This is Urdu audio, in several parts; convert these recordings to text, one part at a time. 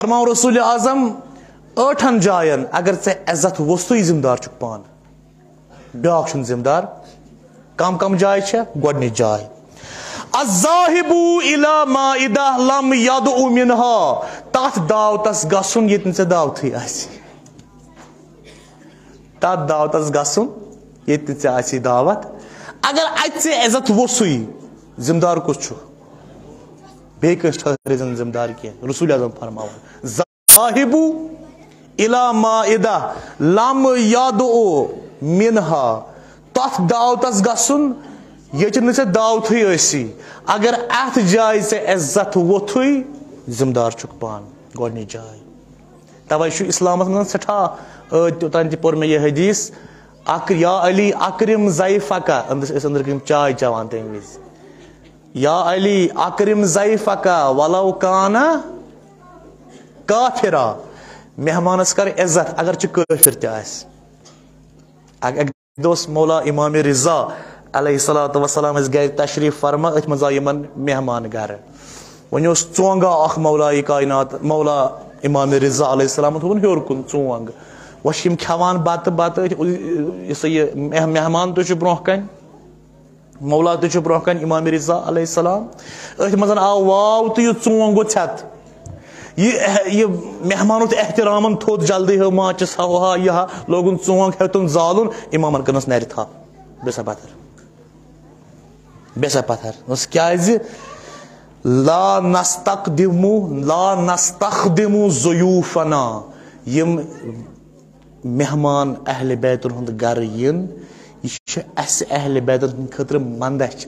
فرماو رسول اعظم 8 جاین اگر ژے عزت وسطی ذمہ دار چھُکھ پان بیاکھ چھُنہٕ ذمہ دار کم کم جائے چھےٚ گۄڈنِچ جاے الذاهب الى مائدہ لم يدعو منها تتھ دعوتس گژھُن ییٚتہِ نہٕ ژےٚ دعوتھٕے آسہِ تتھ دعوتس گژھُن ییٚتہِ نہٕ ژےٚ آسی دعوت اگر اتہِ ژےٚ عزت ووٚسُے ذمہ دار کُس چھُ بیٚیہِ کٲنٛسہِ ٹھٔہرِ زن ذمہ دار کینٛہہ رسول اعظم فرماوان ذاهب الى مائدہ لم يدعو منها تتھ دعوتس گژھُن ییٚتہِ نہٕ ژےٚ دعوتھٕے ٲسی اگر اتھ جایہِ ژےٚ عزت ووٚتھُے ذمہ دار چھُکھ پان گۄڈنِچ جاے توے چھُ اسلامس منٛز سٮ۪ٹھاہ توٚتام تہِ پوٚر مےٚ یہِ حدیث اکھ یا علی اکرم ضیفکا ٲسۍ أنٛدرٕ کِنۍ چاے چٮ۪وان تمہِ وِزِ یا علی اکرم ضیفکا ولو کانا کافرا مہمانس کر عزت اگر ژٕ کٲفر تہِ آسہِ اکہِ دۄہ اوس مولا امام رضا علیہ الصلوۃ والسلام ٲسۍ گرِ تشریف فرما أتھۍ منٛز آو یِمن مہمان گرٕ وۄنۍ اوس ژونگا اکھ مولایہِ کائنات مولا امام رضا علیہ السلام تھوٚوُن ہیوٚر کُن ژونگ وۄنۍ چھِ یِم کھٮ۪وان بتہٕ بتہٕ یہِ سا یہِ مہمان تہِ چھُ برونٛہہ کَنہِ مولا تہِ چھُ برونٛہہ کَنہِ امام رضا علیہ السلام أتھۍ منٛز آو واو تہٕ یہِ ژونگ گوٚو ژھٮ۪تھ یہ مہمانو تہِ احترامن تھوٚد جلدی ہو ماچس ہا یہِ ہا لوگُن ژونگ ہیوٚتُن زالُن امامن کٔرنس نرِ تھپھ بیٚیہِ سا پتھر بیٚیہِ سا پتھر دوٚپُس کیازِ لا نستخدمو ضیوفنا یِم مہمان اہل بیتن ہُنٛد گرٕ ین یہِ چھُ اسہِ اہل بیتن ہٕنٛدِ خٲطرٕ منٛدچھ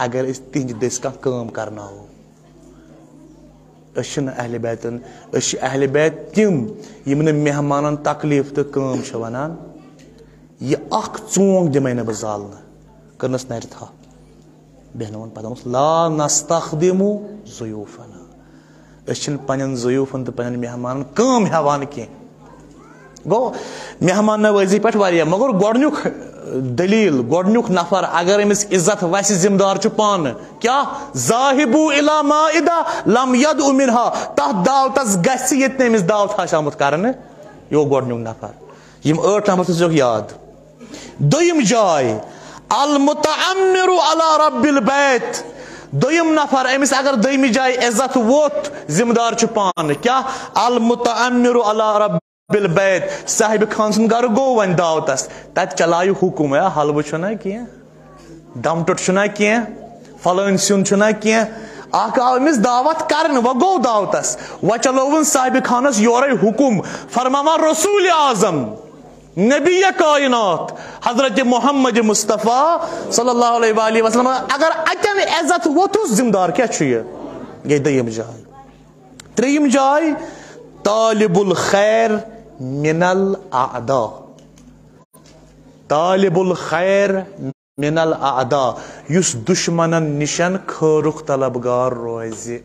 اگر أسۍ تِہنٛدِ دٔسۍ کانٛہہ کٲم کرناوو أسۍ چھِنہٕ اہل بیتن أسۍ چھِ اہل بیت تِم یِم نہٕ مہمانن تکلیف تہٕ کٲم چھِ ونان یہِ اکھ ژونگ دِمے نہٕ بہٕ زالنہٕ کٔرنس نرِ تھپھ بیٚہنووُن پتہٕ دوٚپمس لا نستخدمو ضیوفنا أسۍ چھِنہٕ پننٮ۪ن ضیوفن تہٕ پننٮ۪ن مہمانن کٲم ہٮ۪وان کینٛہہ گوٚو مہمان نوٲزی پٮ۪ٹھ واریاہ مگر گۄڈنیُک دلیٖل گۄڈنیُک نفر اگر أمِس عزت وسہِ ذمہٕ دار چھُ پانہٕ کیٛاہ ذاهبو الى مائدہ لم يدعو منها تتھ دعوتس گژھِ ییٚتہِ نہٕ أمِس دعوت آسہِ آمُت کرنہٕ یہِ گوٚو گۄڈنیُک نفر یِم 8 نفر تھٲیزیوکھ یاد دوٚیِم جاے المتعمر علی رب البیت دوٚیِم نفر أمِس اگر دوٚیمہِ جایہِ عزت ووٚتھ ذمہٕ دار چھُ پانہٕ کیٛاہ المتعمر علی رب البیت صاحبِ خان سُنٛد گرٕ گوٚو وۄنۍ دعوتس تتہِ چلایہِ حُکُم حلوٕ چھُنہ کینٛہہ دم ٹوٚٹ چھُنہ کینٛہہ فلٲنۍ سیُن چھُنہ کینٛہہ اکھ آو أمِس دعوت کرنہٕ وۄنۍ گوٚو دعوتس وۄنۍ چلووُن صاحبِ خانس یورے حُکُم فرماوان رسول اعظم نبی کائنات حضرت محمد مصطفیٰ صلی اللہ علیہ وآلہ وسلم اگر اتٮ۪ن عزت ووٚتھُس ذمہٕ دار کیٛاہ چھُ یہِ گٔے دوٚیِم جاے ترٛیٚیِم جاے طالب الخیر من الاعداء طالب الخیر من الاعداء یُس دُشمنن نِشن خٲرُک طلبگار روزِ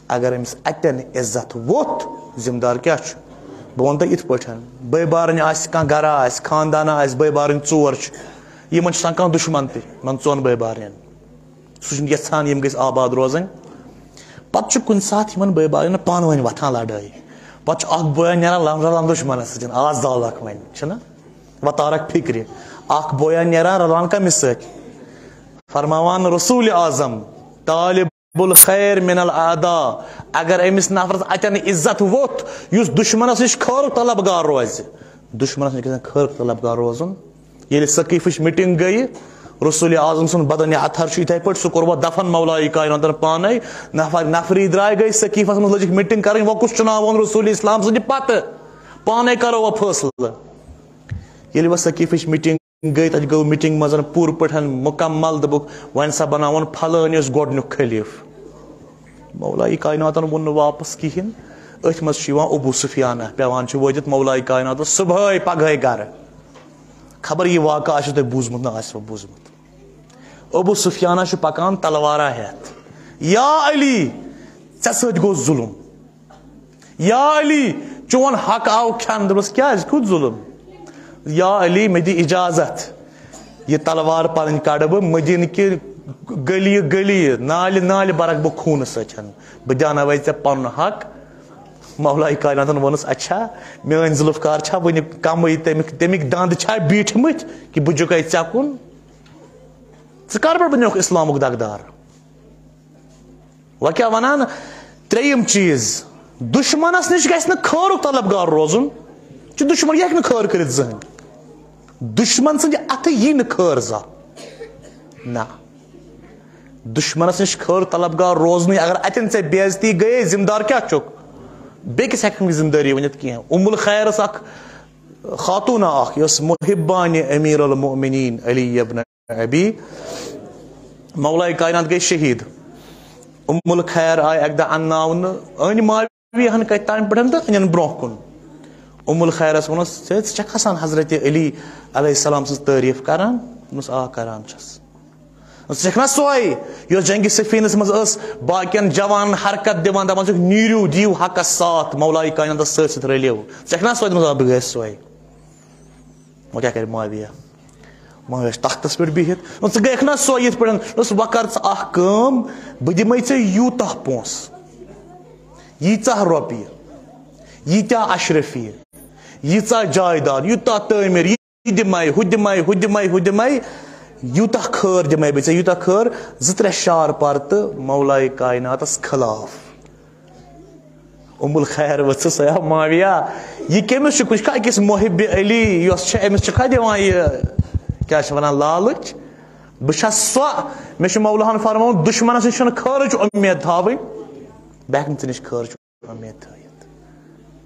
اگر أمِس اتٮ۪ن عزت ووٚتھ ذمہٕ دار کیٛاہ چھُ بہٕ وَنہٕ تۄہہِ یِتھ پٲٹھۍ بٲے بارٕنۍ آسہِ کانٛہہ گرا آسہِ خاندانا آسہِ بٲے بارٕنۍ 4 چھِ یِمن چھُ آسان کانٛہہ دُشمن تہِ یِمن 4 بٲے بارنٮ۪ن سُہ چھُنہٕ یژھان یِم گٔژھۍ آباد روزٕنۍ پتہٕ چھُ کُنہِ ساتہٕ یِمن بٲے بارنٮ۪ن پانہٕ ؤنۍ وۄتھان لڑٲے پتہٕ چھُ اکھ بویا نیران رلان دُشمنس سۭتۍ آز زالکھ وۄنۍ چھُنہ وۄنۍ تارکھ فکرِ اکھ بویا نیران رلان کٔمِس سۭتۍ فرماوان رسول اعظم طالب الخیر من الاعداء اگر أمِس نفرس اتٮ۪ن عزت ووٚتھ یُس دُشمنس نِش خٲرُک طلبگار روزِ دُشمنس نِش گژھِ خٲرُک طلبگار روزُن ییٚلہِ ثقیٖفٕچ میٖٹنگ گٔیہِ رسول اعظم سُنٛد بدن اطہر چھُ یِتھے پٲٹھۍ سُہ کوٚر دفن مولایہِ کائناتن پانے نفری درٛاے گٔے ثقیٖفس منٛز لٔجِکھ میٖٹنگ کرٕنۍ وۄنۍ کُس چُناوون رسول اسلام سٕنٛدِ پتہٕ پانے کرو وۄنۍ فٲصلہٕ ییٚلہِ وۄنۍ ثقیٖفٕچ میٖٹنگ گٔے تتہِ گوٚو میٖٹنگ منٛز پوٗرٕ پٲٹھۍ مُکمل دوٚپُکھ وۄنۍ سا بناوُن پھلٲنۍ اوس گۄڈنیُک خلیٖف مولایہِ کائناتن ووٚن نہٕ واپس کہیٖنۍ أتھۍ منٛز چھُ یِوان ابوٗ سفیانہ پیٚوان چھُ وٲتِتھ مولایہِ کائناتس صبحٲے پگہٲے گرٕ خبر یہِ واقعہٕ آسیو تۄہہِ بوٗزمُت نہ آسیو بوٗزمُت ابوٗ سفیانہ چھُ پکان تلوارا ہیٚتھ یا علی ژےٚ سۭتۍ گوٚو ظُلُم یا علی چون حق آو کھٮ۪نہٕ دوٚپمس کیٛازِ کیُتھ ظُلُم یا علی مےٚ دِ اِجازت یہ تلوار پنٕنۍ کڑٕ بہٕ مدیٖنہٕ کہِ گلی گلی نالہ نالہ برک بہ خون سچن بہ دیانوے ژے پن حق مولائے کائناتن وونس اچھا میٲنۍ ذوالفقار چھا وٕنہِ کمٕے تمیُک دند چھا بیٖٹھمٕتۍ کہِ بہٕ جُکے ژےٚ کُن ژٕ کر پٮ۪ٹھ بنیوکھ اسلامُک دگدار وۄنۍ کیٛاہ ونان ترٛیٚیِم چیٖز دُشمنس نِش گژھِ نہٕ خٲرُک طلبگار روزُن چھُ دُشمن یہِ ہیٚکہِ نہٕ خٲر کٔرِتھ زٕہٕنۍ دُشمن سٕنٛدِ اَتھٕ یی نہٕ خٲر زانٛہہ نہ دُشمنس نِش خٲر طلبگار روزنٕے اگر اتٮ۪ن ژےٚ بے عزتی گٔیے ذمہٕ دار کیٛاہ چھُکھ بیٚکِس ہٮ۪ککھ نہٕ ذمہٕ دٲری ؤنِتھ کینٛہہ الخیر ٲس اکھ خاتوٗنا اکھ یۄس محبانہِ امیٖر المؤمنیٖن علی ابن ابی مولائے کائنات گٔے شہیٖد الخیر آیہِ اکہِ دۄہ انناونہٕ أنۍ معاویہن کتہِ تانۍ پٮ۪ٹھ تہٕ أنِن برونٛہہ کُن الخیرس ووٚنُس ژٕ چھکھ کھسان حضرت علی علیہ السلام سٕنٛز تعریٖف کران دوٚپنس آ کران چھس ژٕ چھکھ نا سۄے یۄس جنگہِ صفیٖنس منٛز ٲس باقین جوانن حرکت دِوان دپان چھکھ نیٖرِو دِیِو حقس ساتھ مولائے کائناتس سۭتۍ سۭتۍ رٔلِو ژٕ چھکھ نا سۄے دوٚپمس آ بہٕ گٔیس سۄے وۄنۍ کیٛاہ کرِ معاویہ معاویہ چھُ تختس پٮ۪ٹھ بِہِتھ ژٕ گٔیکھ نا سۄے یِتھ پٲٹھۍ دوٚپُس وۄنۍ کر ژٕ اکھ کٲم بہٕ دِمے ژےٚ یوٗتاہ پونٛسہٕ ییٖژاہ رۄپیہِ ییٖتیاہ اشرفی ییٖژاہ جایداد یوٗتاہ تعمیٖر یہِ دِمے ہُہ دِمے ہُہ دِمے ہُہ دِمے یوٗتاہ خٲر دِمے بہٕ ژےٚ یوٗتاہ خٲر 2-3 شار پر تہٕ مولائے کائناتس خلاف الخیر ؤژھٕس یا معاویہ یہِ کٔمِس چھُ یہِ چھا أکِس محبِ علی یۄس چھِ أمِس چھُکھا دِوان یہِ کیٛاہ چھِ ونان لالٕچ بہٕ چھس سۄ مےٚ چھُ مولہن فرمومُت دُشمنس نِش چھنہٕ خٲرٕچ اُمید تھاوٕنۍ بہٕ ہٮ۪کہٕ نہٕ ژےٚ نِش خٲرٕچ اُمید تھٲیِتھ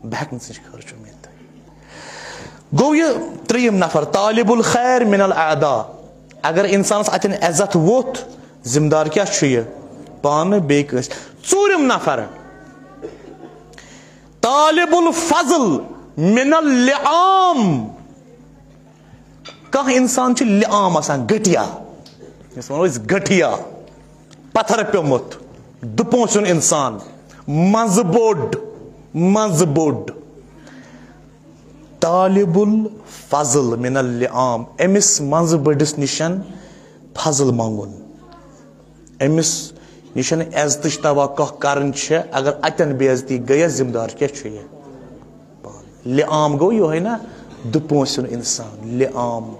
بہٕ ہٮ۪کہٕ نہٕ ژےٚ نِش خٲرٕچ اُمید تھٲیِتھ گوٚو یہِ ترٛیٚیِم نفر طالب الخیر من الاعداء اگر انسانس اتٮ۪ن عزت ووٚتھ ذمہٕ دار کیٛاہ چھُ یہِ پانہٕ بیٚیہِ کٲنٛسہِ ژوٗرِم نفر طالب الفضل من اللعام کانٛہہ انسان چھُ لعام آسان گٹیا یس ونو أسۍ گٹیا پتھر پیوٚمُت دُپونٛسُن انسان منٛزٕ بوٚڑ طالب الفضل من اللعام أمِس منٛزٕ بٔڑِس نِشن فضل منٛگُن أمِس نِشن عزتٕچ توقع کرٕنۍ چھِ اگر اتٮ۪ن بے عزتی گٔیس ذمہٕ دار کیٛاہ چھُ یہِ لعام گوٚو یِہوے نا دُپونٛسُن انسان لعام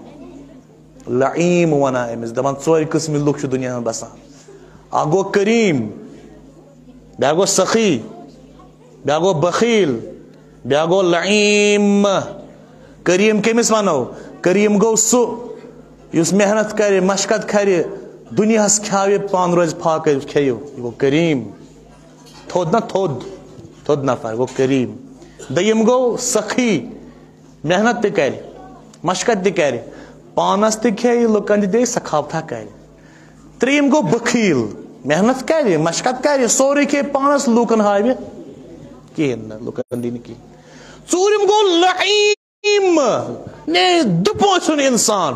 لعیٖم ونان أمِس دپان 4 قٕسمٕکۍ لُکھ چھِ دُنیاہس منٛز بسان اکھ گوٚو کریٖم بیٛاکھ گوٚو سخی بیٛاکھ گوٚو بخیٖل بیٛاکھ گوٚو لعیٖم کریٖم کٔمِس ونو کریٖم گوٚو سُہ یُس محنت کرِ مشقت کرِ دُنیاہس کھیاوِ پانہٕ روزِ فاقے کھیٚیِو یہِ گوٚو کریٖم تھوٚد نا تھوٚد نفر گوٚو کریٖم دوٚیِم گوٚو سخی محنت تہِ کرِ مشقت تہِ کرِ پانس تہِ کھیٚیہِ لُکن تہِ دِیہِ سخاوتھا کرِ ترٛیٚیِم گوٚو بخیٖل محنت کرِ مشقت کرِ سورُے کھیٚیہِ پانس لوٗکن ہاوِ کہیٖنۍ نہٕ لُکن دِی نہٕ کہیٖنۍ ژوٗرِم گوٚو لعیٖم دُپونٛسُن انسان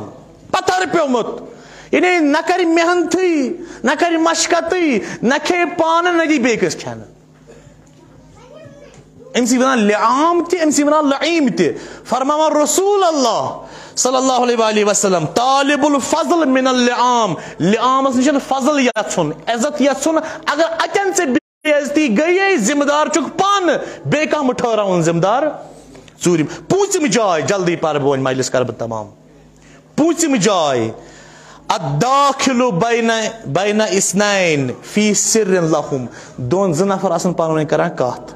پتھر پیوٚمُت یعنی نہ کرِ محنتٕے نہ کرِ مشقتٕے نہ کھیٚیہِ پانہٕ نہ دی بیٚیہِ کٲنٛسہِ کھٮ۪نہٕ أمسٕے ونان لعام تہِ أمسٕے ونان لعیٖم تہِ فرماوان رسول اللہ صلی اللہ علیہ وسلم طالب الفضل من اللعام لعامس نِش فضل یژھُن عزت یژھُن اگر اتٮ۪ن ژےٚ بے عزتی گٔیے ذمہٕ دار چھُکھ پانہٕ بیٚیہِ کانٛہہ مہٕ ٹھٔہراوُن ذمہٕ دار ژوٗرِم پوٗژِم جاے جلدی پرٕ بہٕ وۄنۍ مجلس کرٕ بہٕ تمام پوٗژِم جاے الداخل بین اثنین فی سر لہم 2 نفر آسن پانہٕ ؤنۍ کران کتھ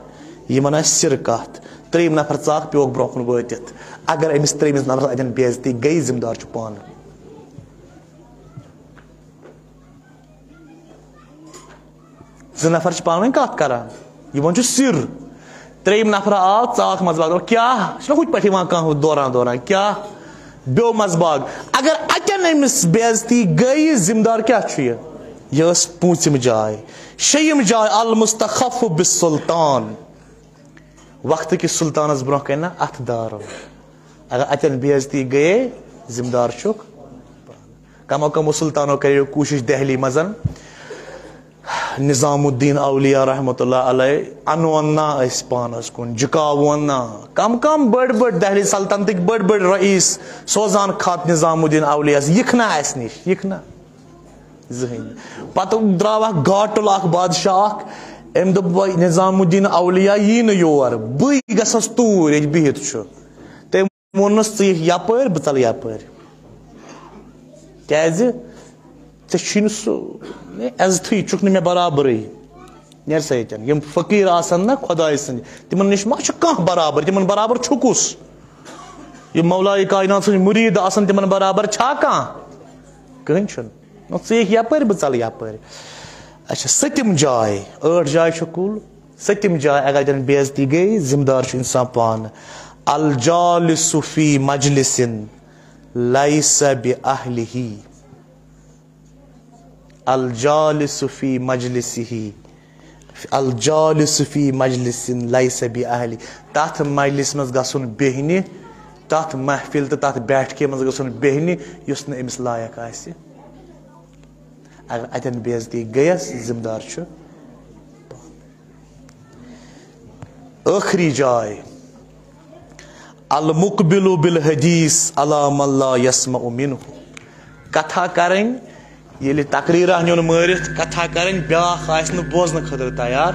یِمن آسہِ سر کتھ 3یِم نفر ژاکھ پیوٚکھ برونٛہہ کُن وٲتِتھ اگر أمِس 3یِمِس نفرس اتٮ۪ن بے عزتی گٔے ذمہٕ دار چھُ پانہٕ زٕ نفر چھِ پانہٕ ؤنۍ کتھ کران یِمن چھُ سر 3یِم نفر آو ژاکھ منٛزباگ کیٛاہ چھُنہ ہُتھ پٲٹھۍ یِوان کانٛہہ دوران کیٛاہ بیٚو منٛزباگ اگر اتٮ۪ن أمِس بے عزتی گٔے ذمہٕ دار کیٛاہ چھُ یہِ ٲس پوٗژِم جاے 6یِم جاے المستخف بالسلطان وقتہٕ کِس سُلطانس برونٛہہ کنہِ نا اتھٕ دارُن اگر اتٮ۪ن بے عزتی گٔیے ذمہٕ دار چھُکھ کمو کمو سلطانو کریو کوٗشش دہلی منٛز نظام الدین اولیاء رحمتہ اللہ علیہ انوون نا أسۍ پانس کُن جُکاوون نا کم کم بٔڑۍ دہلی سلطنتٕکۍ بٔڑۍ رئیٖس سوزان خط نظام الدین اولیاءس یِکھ نا اسہِ نِش یِکھ نا زہن پتہ دراو گاٹل اخ بادشاہ ام دپ نظام الدین اولیاء یی یور بے گژھس توٗرۍ ییٚتہِ بِہِتھ چھُ تٔمۍ ووٚننس ژٕ یِکھ یپٲرۍ بہٕ ژلہٕ یپٲرۍ کیازِ ژےٚ چھُے نہٕ سُہ عزتھٕے چھُکھ نہٕ مےٚ برابرٕے نیر سا ییٚتٮ۪ن یِم فقیٖر آسن نا خۄداے سٕنٛدۍ تِمن نِش ما چھُ کانٛہہ برابر تِمن برابر چھُ کُس یِم مولایہِ کاینات سٕنٛدۍ مُریٖد آسن تِمن برابر چھا کانٛہہ کٕہٕنۍ چھُنہٕ ژٕ یِکھ یپٲرۍ بہٕ ژلہٕ یپٲرۍ اچھا سٔتِم جاے 8 جاے چھِ کُل سٔتِم جاے اگر اتٮ۪ن بے عزتی گٔے ذمہٕ دار چھُ انسان پانہٕ الجالسُ فی مجلسن لیس بأہلہ الجالس فی مجلسہ الجالس فی مجلسن لیس بأہلہ تتھ مجلس منٛز گژھُن بیہنہِ تتھ محفل تہٕ تتھ بیٹھکہِ منٛز گژھُن بیہنہِ یُس نہٕ أمِس لایق آسہِ اگر اتٮ۪ن بے عزتی گٔیس ذمہٕ دار چھُ ٲخری جاے المقبل بالحدیث علی من لا یسمع منہ کتھا کرٕنۍ ییٚلہِ تقریٖرا نیُن مٲرِتھ کتھا کرٕنۍ بیٛاکھ آسہِ نہٕ بوزنہٕ خٲطرٕ تیار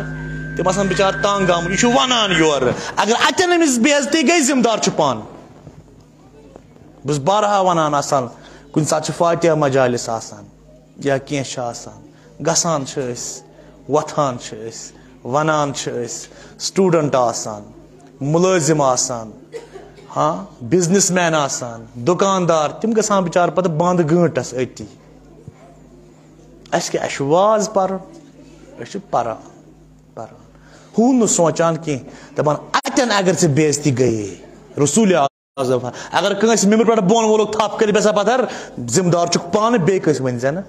تِم آسان بِچارٕ تنگ آمُت یہِ چھُ ونان یورٕ اگر اتٮ۪ن أمِس بے عزتی گٔے ذمہٕ دار چھُ پانہٕ بہٕ چھُس بارہا ونان آسان کُنہِ ساتہٕ چھُ فاتحہ مجالس آسان یا کینٛہہ چھُ آسان گژھان چھِ أسۍ وۄتھان چھِ أسۍ ونان چھِ أسۍ سٹوٗڈنٹ آسان مُلٲزِم آسان ہاں بِزنس مین آسان دُکاندار تِم گژھان بِچارٕ پتہٕ بنٛد گٲنٛٹس أتی اَسہِ کیٛاہ اَسہِ چھُ واز پرُن أسۍ چھِ پران ہُہ نہٕ سونٛچان کینٛہہ دپان اتٮ۪ن اگر ژےٚ بے عزتی گٔیے رسوٗلِ اعظم اگر کٲنٛسہِ ممبرٕ پٮ۪ٹھ بۄن وولُکھ تھپھ کٔرِتھ بیٚہسا پتھر ذمہٕ دار چھُکھ پانہٕ بیٚیہِ کٲنٛسہِ ؤنۍ زِ نہٕ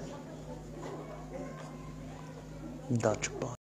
ذمہٕ دار چھُکھ پانہٕ